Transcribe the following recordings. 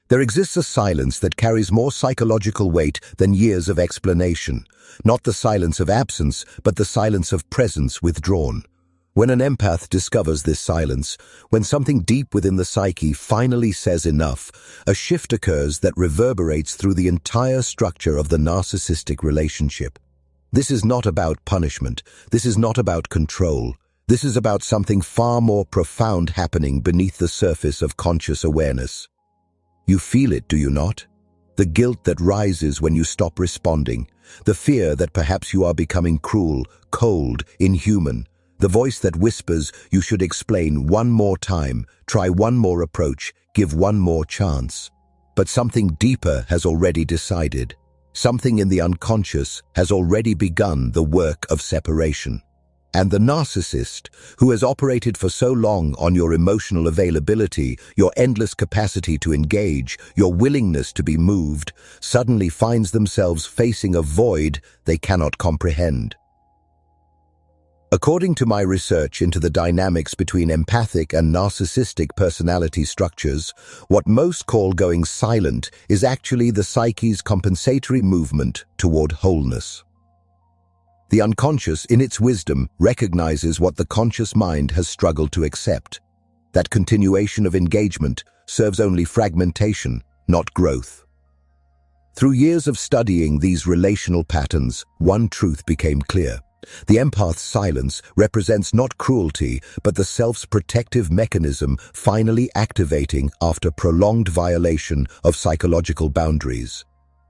There exists a silence that carries more psychological weight than years of explanation. Not the silence of absence, but the silence of presence withdrawn. When an empath discovers this silence, when something deep within the psyche finally says enough, a shift occurs that reverberates through the entire structure of the narcissistic relationship. This is not about punishment. This is not about control. This is about something far more profound happening beneath the surface of conscious awareness. You feel it, do you not? The guilt that rises when you stop responding, the fear that perhaps you are becoming cruel, cold, inhuman, the voice that whispers you should explain one more time, try one more approach, give one more chance. But something deeper has already decided. Something in the unconscious has already begun the work of separation. And the narcissist, who has operated for so long on your emotional availability, your endless capacity to engage, your willingness to be moved, suddenly finds themselves facing a void they cannot comprehend. According to my research into the dynamics between empathic and narcissistic personality structures, what most call going silent is actually the psyche's compensatory movement toward wholeness. The unconscious, in its wisdom, recognizes what the conscious mind has struggled to accept. That continuation of engagement serves only fragmentation, not growth. Through years of studying these relational patterns, one truth became clear. The empath's silence represents not cruelty, but the self's protective mechanism finally activating after prolonged violation of psychological boundaries.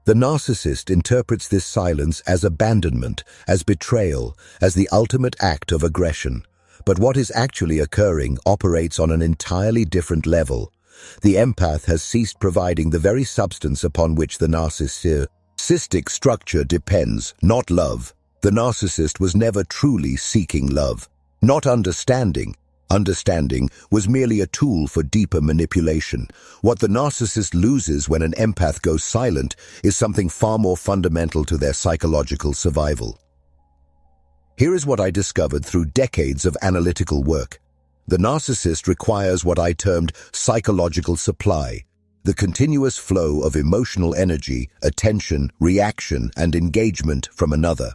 The narcissist interprets this silence as abandonment, as betrayal, as the ultimate act of aggression. But what is actually occurring operates on an entirely different level. The empath has ceased providing the very substance upon which the narcissistic structure depends, not love. The narcissist was never truly seeking love, not understanding. Understanding was merely a tool for deeper manipulation. What the narcissist loses when an empath goes silent is something far more fundamental to their psychological survival. Here is what I discovered through decades of analytical work. The narcissist requires what I termed psychological supply, the continuous flow of emotional energy, attention, reaction, and engagement from another.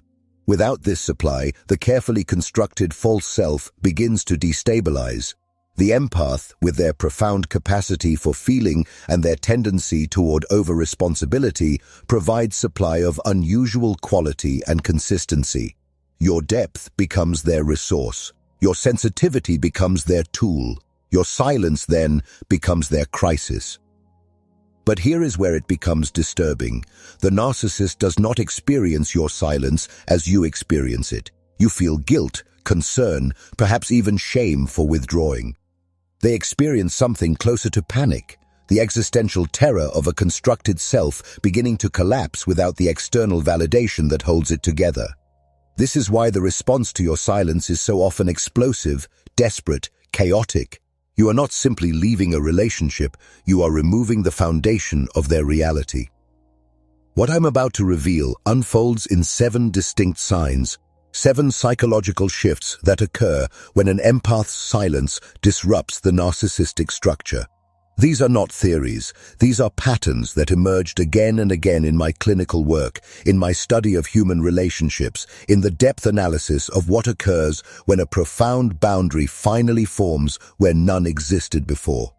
Without this supply, the carefully constructed false self begins to destabilize. The empath, with their profound capacity for feeling and their tendency toward over-responsibility, provides supply of unusual quality and consistency. Your depth becomes their resource. Your sensitivity becomes their tool. Your silence, then, becomes their crisis. But here is where it becomes disturbing. The narcissist does not experience your silence as you experience it. You feel guilt, concern, perhaps even shame for withdrawing. They experience something closer to panic, the existential terror of a constructed self beginning to collapse without the external validation that holds it together. This is why the response to your silence is so often explosive, desperate, chaotic. You are not simply leaving a relationship, you are removing the foundation of their reality. What I'm about to reveal unfolds in 7 distinct signs, 7 psychological shifts that occur when an empath's silence disrupts the narcissistic structure. These are not theories, these are patterns that emerged again and again in my clinical work, in my study of human relationships, in the depth analysis of what occurs when a profound boundary finally forms where none existed before.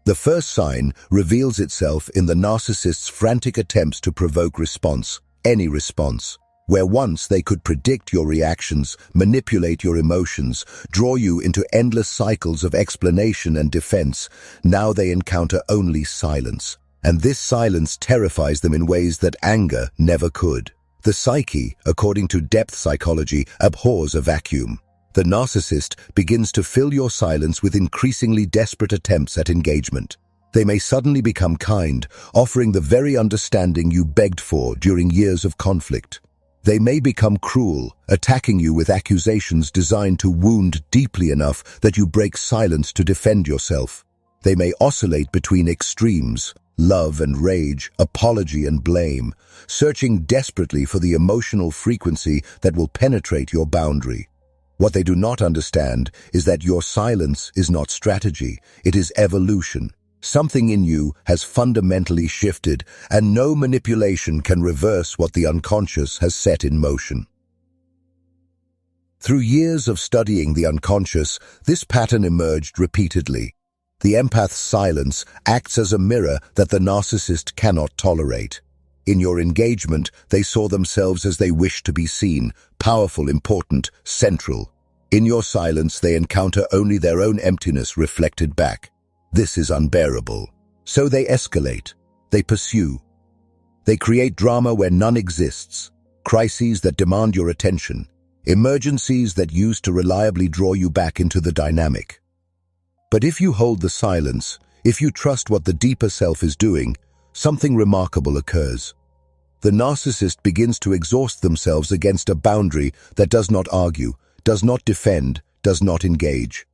The first sign reveals itself in the narcissist's frantic attempts to provoke response, any response. Where once they could predict your reactions, manipulate your emotions, draw you into endless cycles of explanation and defense, now they encounter only silence. And this silence terrifies them in ways that anger never could. The psyche, according to depth psychology, abhors a vacuum. The narcissist begins to fill your silence with increasingly desperate attempts at engagement. They may suddenly become kind, offering the very understanding you begged for during years of conflict. They may become cruel, attacking you with accusations designed to wound deeply enough that you break silence to defend yourself. They may oscillate between extremes, love and rage, apology and blame, searching desperately for the emotional frequency that will penetrate your boundary. What they do not understand is that your silence is not strategy, it is evolution. Something in you has fundamentally shifted, and no manipulation can reverse what the unconscious has set in motion. Through years of studying the unconscious, this pattern emerged repeatedly. The empath's silence acts as a mirror that the narcissist cannot tolerate. In your engagement, they saw themselves as they wished to be seen, powerful, important, central. In your silence, they encounter only their own emptiness reflected back. This is unbearable. So they escalate. They pursue. They create drama where none exists, crises that demand your attention, emergencies that use to reliably draw you back into the dynamic. But if you hold the silence, if you trust what the deeper self is doing, something remarkable occurs. The narcissist begins to exhaust themselves against a boundary that does not argue, does not defend, does not engage.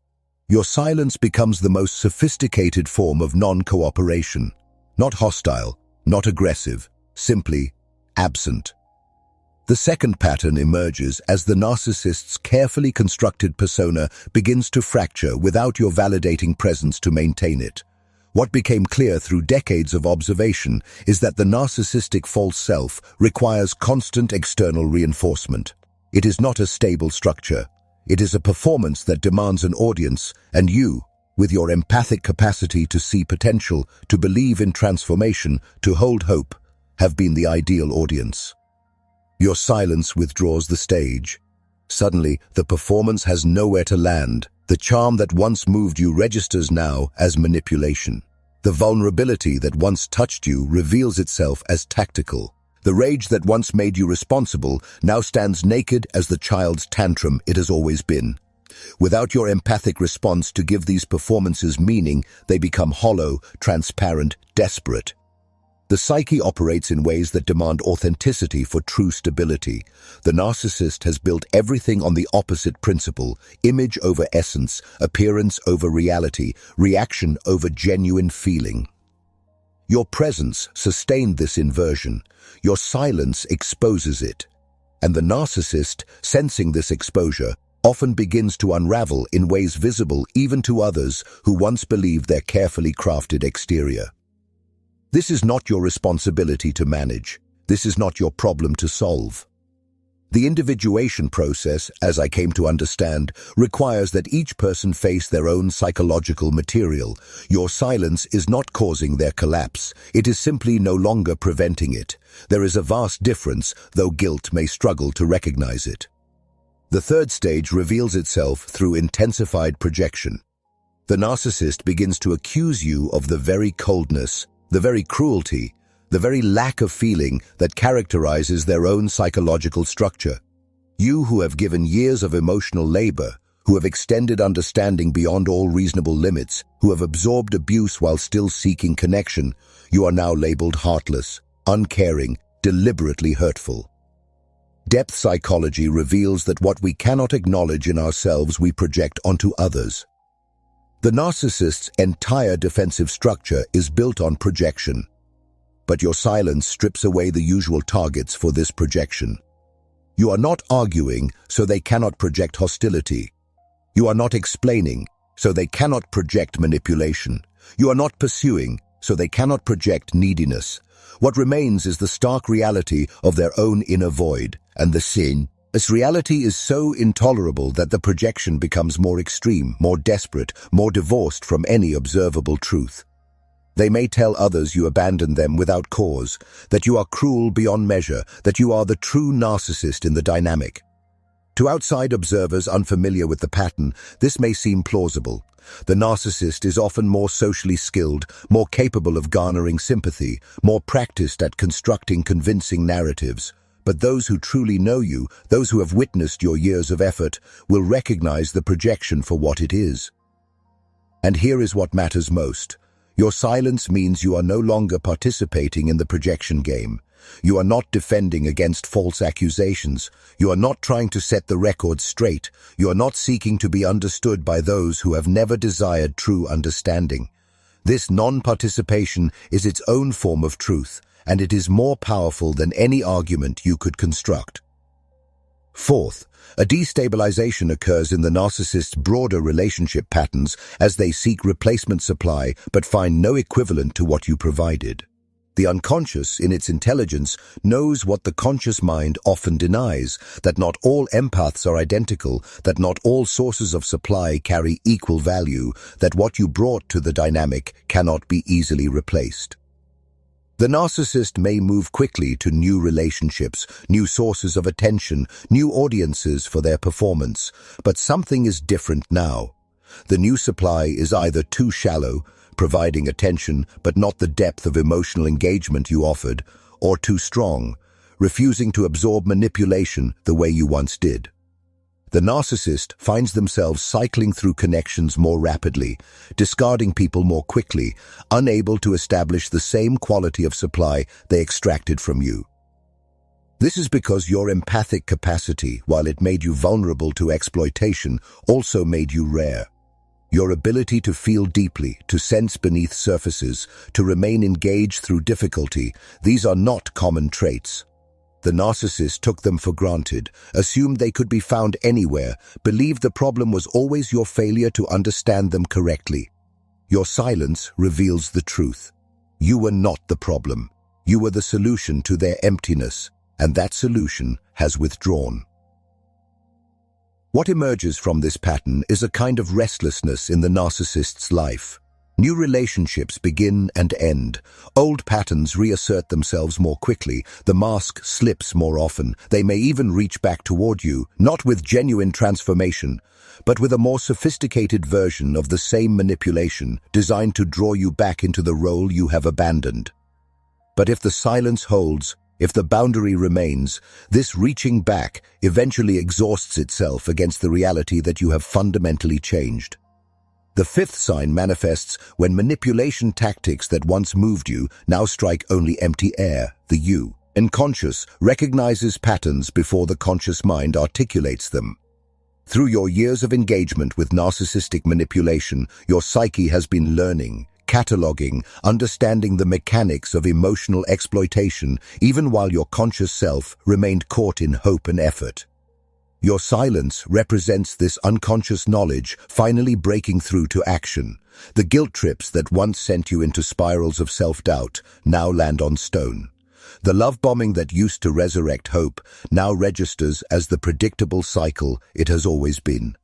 Your silence becomes the most sophisticated form of non-cooperation. Not hostile, not aggressive, simply absent. The second pattern emerges as the narcissist's carefully constructed persona begins to fracture without your validating presence to maintain it. What became clear through decades of observation is that the narcissistic false self requires constant external reinforcement. It is not a stable structure. It is a performance that demands an audience, and you, with your empathic capacity to see potential, to believe in transformation, to hold hope, have been the ideal audience. Your silence withdraws the stage. Suddenly, the performance has nowhere to land. The charm that once moved you registers now as manipulation. The vulnerability that once touched you reveals itself as tactical. The rage that once made you responsible now stands naked as the child's tantrum it has always been. Without your empathic response to give these performances meaning, they become hollow, transparent, desperate. The psyche operates in ways that demand authenticity for true stability. The narcissist has built everything on the opposite principle: image over essence, appearance over reality, reaction over genuine feeling. Your presence sustained this inversion. Your silence exposes it. And the narcissist, sensing this exposure, often begins to unravel in ways visible even to others who once believed their carefully crafted exterior. This is not your responsibility to manage. This is not your problem to solve. The individuation process, as I came to understand, requires that each person face their own psychological material. Your silence is not causing their collapse. It is simply no longer preventing it. There is a vast difference, though guilt may struggle to recognize it. The third stage reveals itself through intensified projection. The narcissist begins to accuse you of the very coldness, the very cruelty, the very lack of feeling that characterizes their own psychological structure. You who have given years of emotional labor, who have extended understanding beyond all reasonable limits, who have absorbed abuse while still seeking connection, you are now labeled heartless, uncaring, deliberately hurtful. Depth psychology reveals that what we cannot acknowledge in ourselves we project onto others. The narcissist's entire defensive structure is built on projection. But your silence strips away the usual targets for this projection. You are not arguing, so they cannot project hostility. You are not explaining, so they cannot project manipulation. You are not pursuing, so they cannot project neediness. What remains is the stark reality of their own inner void, and the sin. This reality is so intolerable that the projection becomes more extreme, more desperate, more divorced from any observable truth. They may tell others you abandon them without cause, that you are cruel beyond measure, that you are the true narcissist in the dynamic. To outside observers unfamiliar with the pattern, this may seem plausible. The narcissist is often more socially skilled, more capable of garnering sympathy, more practiced at constructing convincing narratives. But those who truly know you, those who have witnessed your years of effort, will recognize the projection for what it is. And here is what matters most. Your silence means you are no longer participating in the projection game. You are not defending against false accusations. You are not trying to set the record straight. You are not seeking to be understood by those who have never desired true understanding. This non-participation is its own form of truth, and it is more powerful than any argument you could construct. Fourth, a destabilization occurs in the narcissist's broader relationship patterns as they seek replacement supply but find no equivalent to what you provided. The unconscious, in its intelligence, knows what the conscious mind often denies, that not all empaths are identical, that not all sources of supply carry equal value, that what you brought to the dynamic cannot be easily replaced. The narcissist may move quickly to new relationships, new sources of attention, new audiences for their performance, but something is different now. The new supply is either too shallow, providing attention but not the depth of emotional engagement you offered, or too strong, refusing to absorb manipulation the way you once did. The narcissist finds themselves cycling through connections more rapidly, discarding people more quickly, unable to establish the same quality of supply they extracted from you. This is because your empathic capacity, while it made you vulnerable to exploitation, also made you rare. Your ability to feel deeply, to sense beneath surfaces, to remain engaged through difficulty, these are not common traits. The narcissist took them for granted, assumed they could be found anywhere, believed the problem was always your failure to understand them correctly. Your silence reveals the truth. You were not the problem. You were the solution to their emptiness, and that solution has withdrawn. What emerges from this pattern is a kind of restlessness in the narcissist's life. New relationships begin and end. Old patterns reassert themselves more quickly. The mask slips more often. They may even reach back toward you, not with genuine transformation, but with a more sophisticated version of the same manipulation designed to draw you back into the role you have abandoned. But if the silence holds, if the boundary remains, this reaching back eventually exhausts itself against the reality that you have fundamentally changed. The fifth sign manifests when manipulation tactics that once moved you now strike only empty air, the you. Unconscious recognizes patterns before the conscious mind articulates them. Through your years of engagement with narcissistic manipulation, your psyche has been learning, cataloging, understanding the mechanics of emotional exploitation, even while your conscious self remained caught in hope and effort. Your silence represents this unconscious knowledge finally breaking through to action. The guilt trips that once sent you into spirals of self-doubt now land on stone. The love bombing that used to resurrect hope now registers as the predictable cycle it has always been.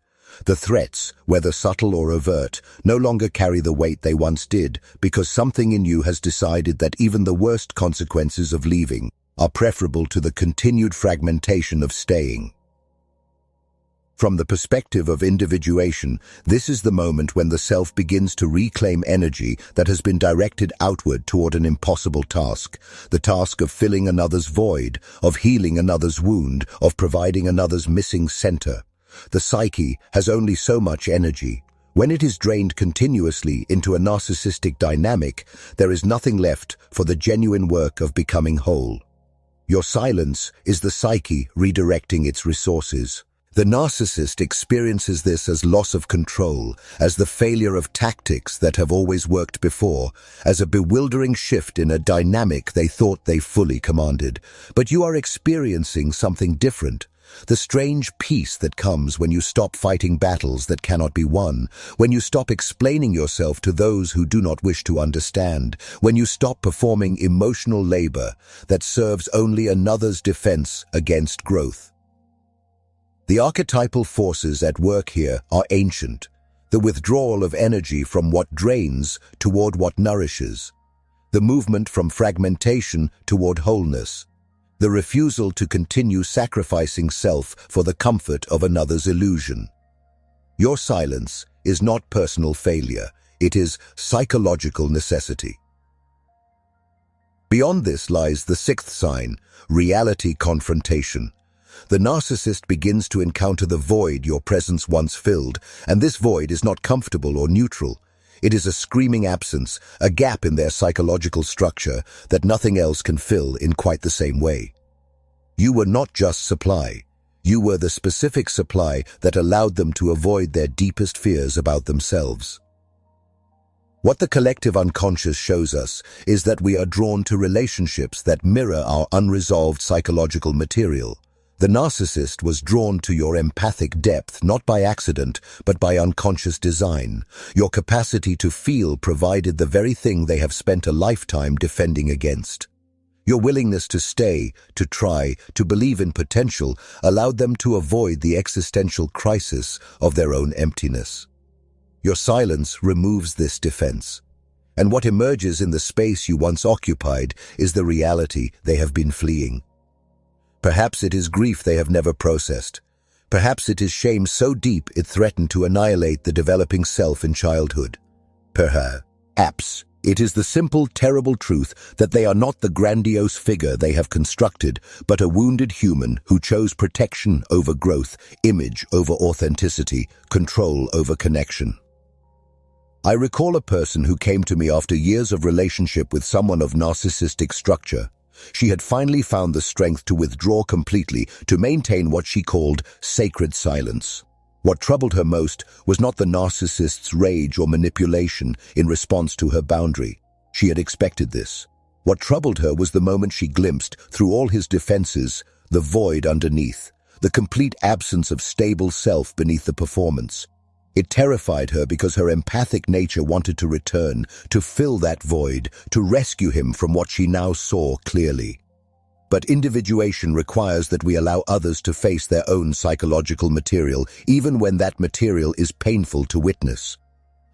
The threats, whether subtle or overt, no longer carry the weight they once did because something in you has decided that even the worst consequences of leaving are preferable to the continued fragmentation of staying. From the perspective of individuation, this is the moment when the self begins to reclaim energy that has been directed outward toward an impossible task, the task of filling another's void, of healing another's wound, of providing another's missing center. The psyche has only so much energy. When it is drained continuously into a narcissistic dynamic, there is nothing left for the genuine work of becoming whole. Your silence is the psyche redirecting its resources. The narcissist experiences this as loss of control, as the failure of tactics that have always worked before, as a bewildering shift in a dynamic they thought they fully commanded. But you are experiencing something different. The strange peace that comes when you stop fighting battles that cannot be won, when you stop explaining yourself to those who do not wish to understand, when you stop performing emotional labor that serves only another's defense against growth. The archetypal forces at work here are ancient, the withdrawal of energy from what drains toward what nourishes, the movement from fragmentation toward wholeness, the refusal to continue sacrificing self for the comfort of another's illusion. Your silence is not personal failure, it is psychological necessity. Beyond this lies the sixth sign, reality confrontation. The narcissist begins to encounter the void your presence once filled, and this void is not comfortable or neutral. It is a screaming absence, a gap in their psychological structure that nothing else can fill in quite the same way. You were not just supply. You were the specific supply that allowed them to avoid their deepest fears about themselves. What the collective unconscious shows us is that we are drawn to relationships that mirror our unresolved psychological material. The narcissist was drawn to your empathic depth not by accident, but by unconscious design. Your capacity to feel provided the very thing they have spent a lifetime defending against. Your willingness to stay, to try, to believe in potential allowed them to avoid the existential crisis of their own emptiness. Your silence removes this defense, and what emerges in the space you once occupied is the reality they have been fleeing. Perhaps it is grief they have never processed. Perhaps it is shame so deep it threatened to annihilate the developing self in childhood. Perhaps it is the simple, terrible truth that they are not the grandiose figure they have constructed, but a wounded human who chose protection over growth, image over authenticity, control over connection. I recall a person who came to me after years of relationship with someone of narcissistic structure. She had finally found the strength to withdraw completely, to maintain what she called sacred silence. What troubled her most was not the narcissist's rage or manipulation in response to her boundary. She had expected this. What troubled her was the moment she glimpsed, through all his defenses, the void underneath, the complete absence of stable self beneath the performance. It terrified her because her empathic nature wanted to return, to fill that void, to rescue him from what she now saw clearly. But individuation requires that we allow others to face their own psychological material, even when that material is painful to witness.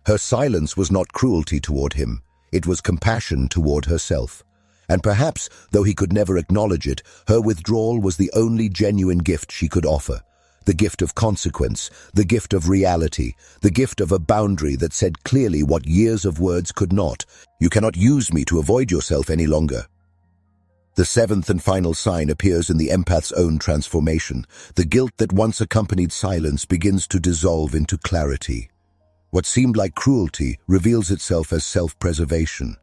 Her silence was not cruelty toward him, it was compassion toward herself. And perhaps, though he could never acknowledge it, her withdrawal was the only genuine gift she could offer. The gift of consequence, the gift of reality, the gift of a boundary that said clearly what years of words could not. You cannot use me to avoid yourself any longer. The seventh and final sign appears in the empath's own transformation. The guilt that once accompanied silence begins to dissolve into clarity. What seemed like cruelty reveals itself as self-preservation.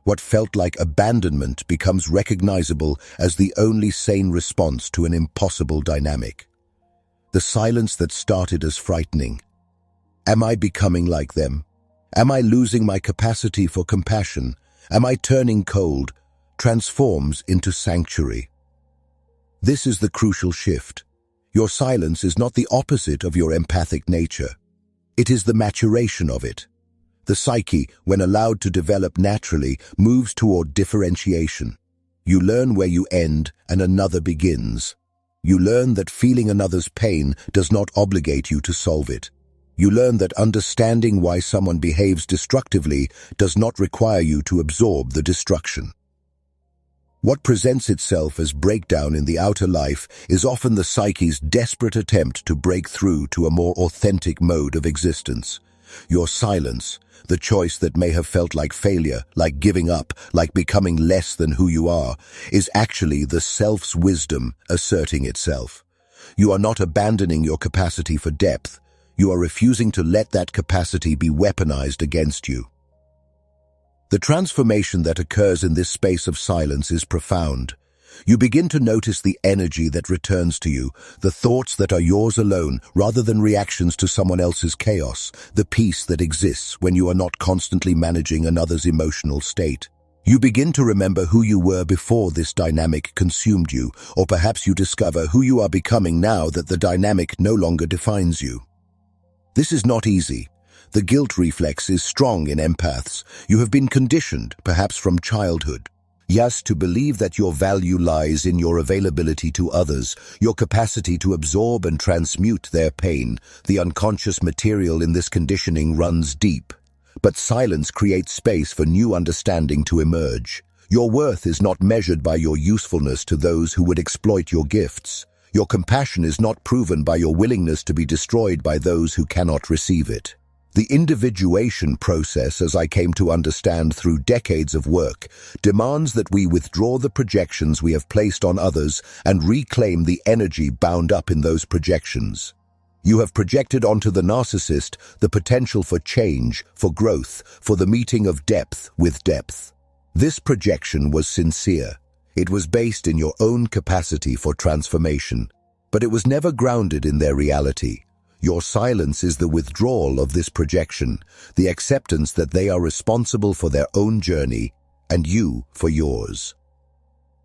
What felt like abandonment becomes recognizable as the only sane response to an impossible dynamic. The silence that started as frightening. Am I becoming like them? Am I losing my capacity for compassion? Am I turning cold? Transforms into sanctuary. This is the crucial shift. Your silence is not the opposite of your empathic nature. It is the maturation of it. The psyche, when allowed to develop naturally, moves toward differentiation. You learn where you end and another begins. You learn that feeling another's pain does not obligate you to solve it. You learn that understanding why someone behaves destructively does not require you to absorb the destruction. What presents itself as breakdown in the outer life is often the psyche's desperate attempt to break through to a more authentic mode of existence. Your silence, the choice that may have felt like failure, like giving up, like becoming less than who you are, is actually the self's wisdom asserting itself. You are not abandoning your capacity for depth. You are refusing to let that capacity be weaponized against you. The transformation that occurs in this space of silence is profound. You begin to notice the energy that returns to you, the thoughts that are yours alone rather than reactions to someone else's chaos, the peace that exists when you are not constantly managing another's emotional state. You begin to remember who you were before this dynamic consumed you, or perhaps you discover who you are becoming now that the dynamic no longer defines you. This is not easy. The guilt reflex is strong in empaths. You have been conditioned, perhaps from childhood. Yes, to believe that your value lies in your availability to others, your capacity to absorb and transmute their pain. The unconscious material in this conditioning runs deep. But silence creates space for new understanding to emerge. Your worth is not measured by your usefulness to those who would exploit your gifts. Your compassion is not proven by your willingness to be destroyed by those who cannot receive it. The individuation process, as I came to understand through decades of work, demands that we withdraw the projections we have placed on others and reclaim the energy bound up in those projections. You have projected onto the narcissist the potential for change, for growth, for the meeting of depth with depth. This projection was sincere. It was based in your own capacity for transformation, but it was never grounded in their reality. Your silence is the withdrawal of this projection, the acceptance that they are responsible for their own journey and you for yours.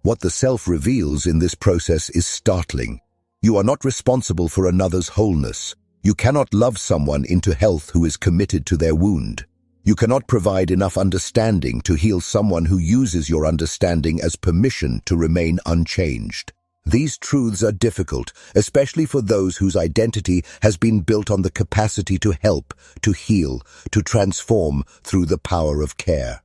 What the self reveals in this process is startling. You are not responsible for another's wholeness. You cannot love someone into health who is committed to their wound. You cannot provide enough understanding to heal someone who uses your understanding as permission to remain unchanged. These truths are difficult, especially for those whose identity has been built on the capacity to help, to heal, to transform through the power of care.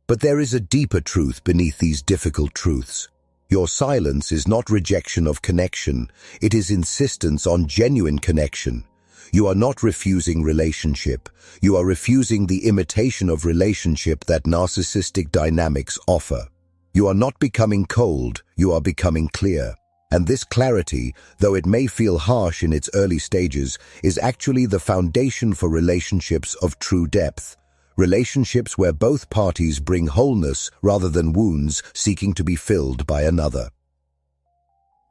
But there is a deeper truth beneath these difficult truths. Your silence is not rejection of connection, it is insistence on genuine connection. You are not refusing relationship, you are refusing the imitation of relationship that narcissistic dynamics offer. You are not becoming cold, you are becoming clear. And this clarity, though it may feel harsh in its early stages, is actually the foundation for relationships of true depth. Relationships where both parties bring wholeness rather than wounds seeking to be filled by another.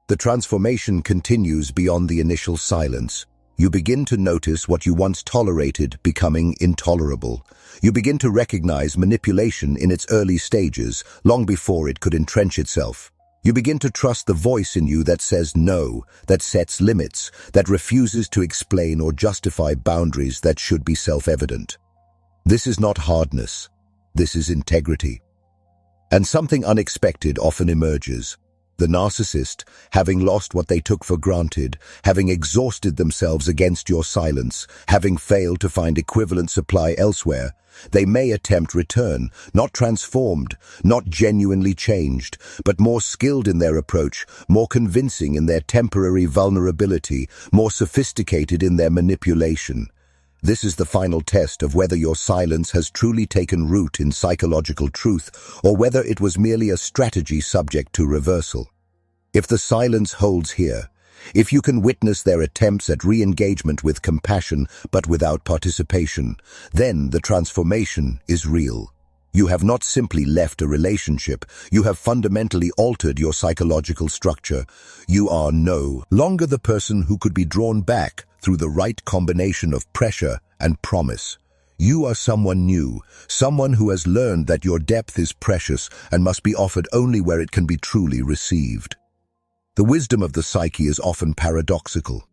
The transformation continues beyond the initial silence. You begin to notice what you once tolerated becoming intolerable. You begin to recognize manipulation in its early stages, long before it could entrench itself. You begin to trust the voice in you that says no, that sets limits, that refuses to explain or justify boundaries that should be self-evident. This is not hardness. This is integrity. And something unexpected often emerges. The narcissist, having lost what they took for granted, having exhausted themselves against your silence, having failed to find equivalent supply elsewhere, they may attempt return, not transformed, not genuinely changed, but more skilled in their approach, more convincing in their temporary vulnerability, more sophisticated in their manipulation. This is the final test of whether your silence has truly taken root in psychological truth or whether it was merely a strategy subject to reversal. If the silence holds here, if you can witness their attempts at re-engagement with compassion but without participation, then the transformation is real. You have not simply left a relationship, you have fundamentally altered your psychological structure. You are no longer the person who could be drawn back through the right combination of pressure and promise. You are someone new, someone who has learned that your depth is precious and must be offered only where it can be truly received. The wisdom of the psyche is often paradoxical.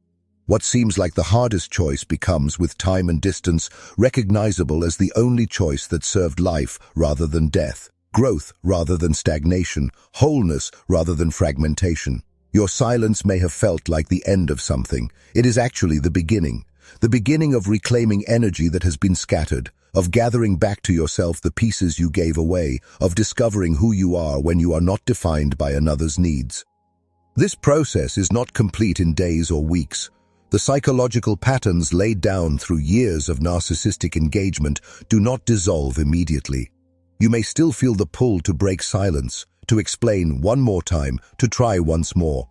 What seems like the hardest choice becomes, with time and distance, recognizable as the only choice that served life rather than death, growth rather than stagnation, wholeness rather than fragmentation. Your silence may have felt like the end of something. It is actually the beginning of reclaiming energy that has been scattered, of gathering back to yourself the pieces you gave away, of discovering who you are when you are not defined by another's needs. This process is not complete in days or weeks. The psychological patterns laid down through years of narcissistic engagement do not dissolve immediately. You may still feel the pull to break silence, to explain one more time, to try once more.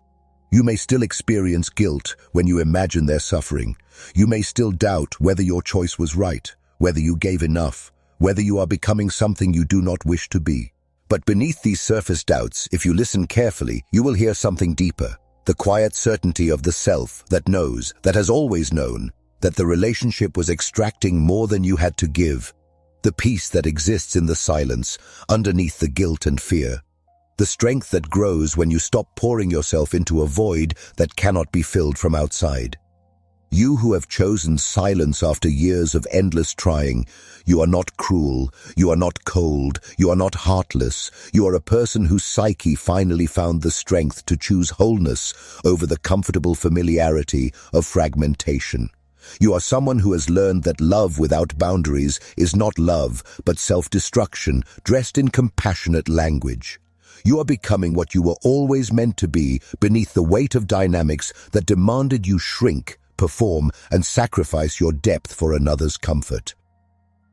You may still experience guilt when you imagine their suffering. You may still doubt whether your choice was right, whether you gave enough, whether you are becoming something you do not wish to be. But beneath these surface doubts, if you listen carefully, you will hear something deeper. The quiet certainty of the self that knows, that has always known, that the relationship was extracting more than you had to give. The peace that exists in the silence, underneath the guilt and fear. The strength that grows when you stop pouring yourself into a void that cannot be filled from outside. You who have chosen silence after years of endless trying, you are not cruel, you are not cold, you are not heartless. You are a person whose psyche finally found the strength to choose wholeness over the comfortable familiarity of fragmentation. You are someone who has learned that love without boundaries is not love, but self-destruction dressed in compassionate language. You are becoming what you were always meant to be beneath the weight of dynamics that demanded you shrink, perform, and sacrifice your depth for another's comfort.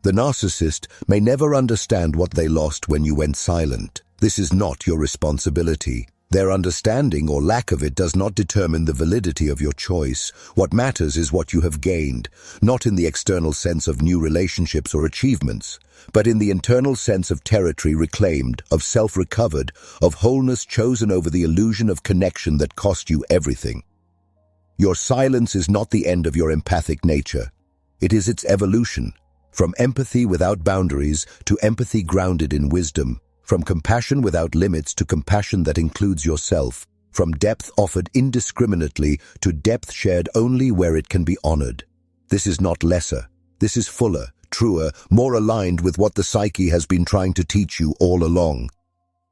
The narcissist may never understand what they lost when you went silent. This is not your responsibility. Their understanding or lack of it does not determine the validity of your choice. What matters is what you have gained, not in the external sense of new relationships or achievements, but in the internal sense of territory reclaimed, of self-recovered, of wholeness chosen over the illusion of connection that cost you everything. Your silence is not the end of your empathic nature. It is its evolution, from empathy without boundaries to empathy grounded in wisdom, from compassion without limits to compassion that includes yourself, from depth offered indiscriminately to depth shared only where it can be honored. This is not lesser. This is fuller, truer, more aligned with what the psyche has been trying to teach you all along.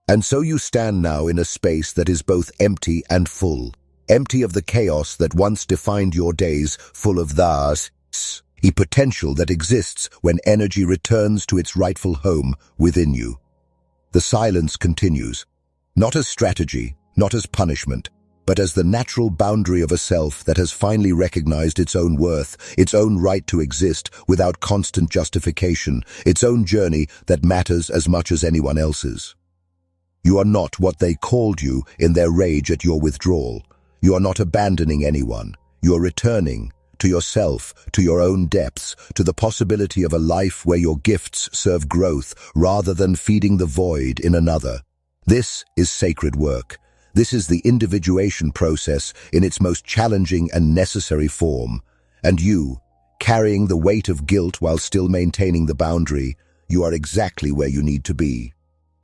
And so you stand now in a space that is both empty and full, empty of the chaos that once defined your days, full of the potential that exists when energy returns to its rightful home within you. The silence continues, not as strategy, not as punishment, but as the natural boundary of a self that has finally recognized its own worth, its own right to exist without constant justification, its own journey that matters as much as anyone else's. You are not what they called you in their rage at your withdrawal. You are not abandoning anyone. You are returning to yourself, to your own depths, to the possibility of a life where your gifts serve growth rather than feeding the void in another. This is sacred work. This is the individuation process in its most challenging and necessary form. And you, carrying the weight of guilt while still maintaining the boundary, you are exactly where you need to be.